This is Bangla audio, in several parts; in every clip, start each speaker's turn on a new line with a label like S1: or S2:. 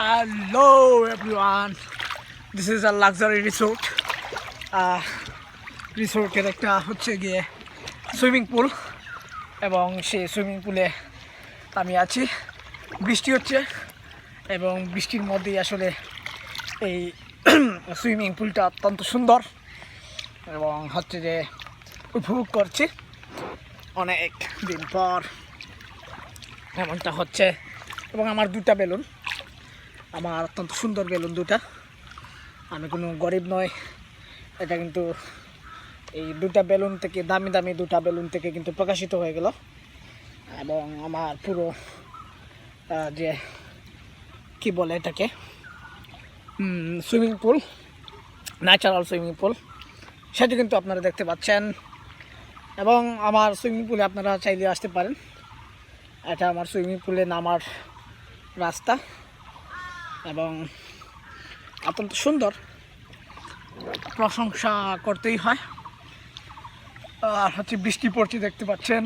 S1: Hello everyone, this is a luxury resort. রিসোর্টের একটা হচ্ছে গিয়ে সুইমিং পুল এবং সেই সুইমিং পুলে আমি আছি। বৃষ্টি হচ্ছে এবং বৃষ্টির মধ্যেই আসলে এই সুইমিং পুলটা অত্যন্ত সুন্দর এবং হচ্ছে যে উপভোগ করছি অনেক দিন পর এমনটা হচ্ছে। এবং আমার দুটা বেলুন, আমার অত্যন্ত সুন্দর বেলুন দুটা, আমি কোনো গরিব নয়। এটা কিন্তু এই দুটা বেলুন থেকে দামি দামি দুটা বেলুন থেকে কিন্তু প্রকাশিত হয়ে গেল এবং আমার পুরো যে কি বলে এটাকে swimming pool, natural swimming pool, সেটা কিন্তু আপনারা দেখতে পাচ্ছেন। এবং আমার সুইমিং পুলে আপনারা চাইলে আসতে পারেন। এটা আমার সুইমিং পুলে নামার রাস্তা এবং অত্যন্ত সুন্দর, প্রশংসা করতেই হয়। আর হচ্ছে বৃষ্টি পড়ছে দেখতে পাচ্ছেন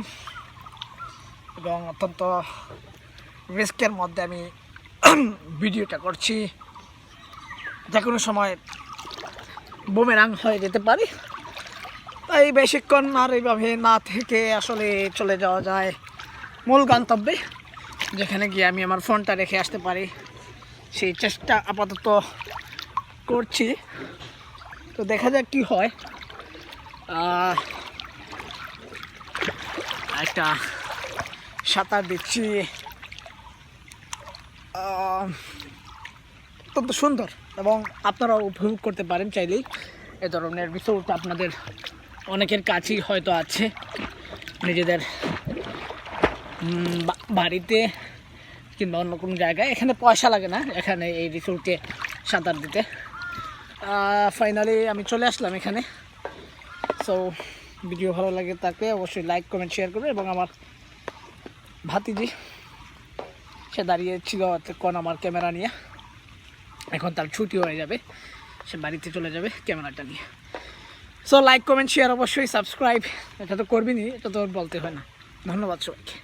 S1: এবং অত্যন্ত রিস্কের মধ্যে আমি ভিডিওটা করছি। যে কোনো সময় বুমেরাং হয়ে যেতে পারি, তাই বেশিক্ষণ আর এইভাবে না থেকে আসলে চলে যাওয়া যায় মূল গন্তব্যে, যেখানে গিয়ে আমি আমার ফোনটা রেখে আসতে পারি। সেই চেষ্টা আপাতত করছি, তো দেখা যাক কি হয়। একটা সাঁতার দিচ্ছি, অত্যন্ত সুন্দর এবং আপনারাও উপভোগ করতে পারেন চাইলেই। এ ধরনের রিসোর্ট আপনাদের অনেকের কাছেই হয়তো আছে, নিজেদের বাড়িতে কিংবা অন্য কোনো জায়গায়। এখানে পয়সা লাগে না, এখানে এই রিসোর্টে সাঁতার দিতে। ফাইনালি আমি চলে আসলাম এখানে। সো ভিডিও ভালো লাগে থাকলে অবশ্যই লাইক কমেন্ট শেয়ার করবে। এবং আমার ভাতিজি সে দাঁড়িয়েছিল কোন আমার ক্যামেরা নিয়ে, এখন তার ছুটি হয়ে যাবে, সে বাড়িতে চলে যাবে ক্যামেরাটা নিয়ে। সো লাইক কমেন্ট শেয়ার অবশ্যই, সাবস্ক্রাইব এটা তো করবিনি, এটা তো বলতে হয় না। ধন্যবাদ সবাইকে।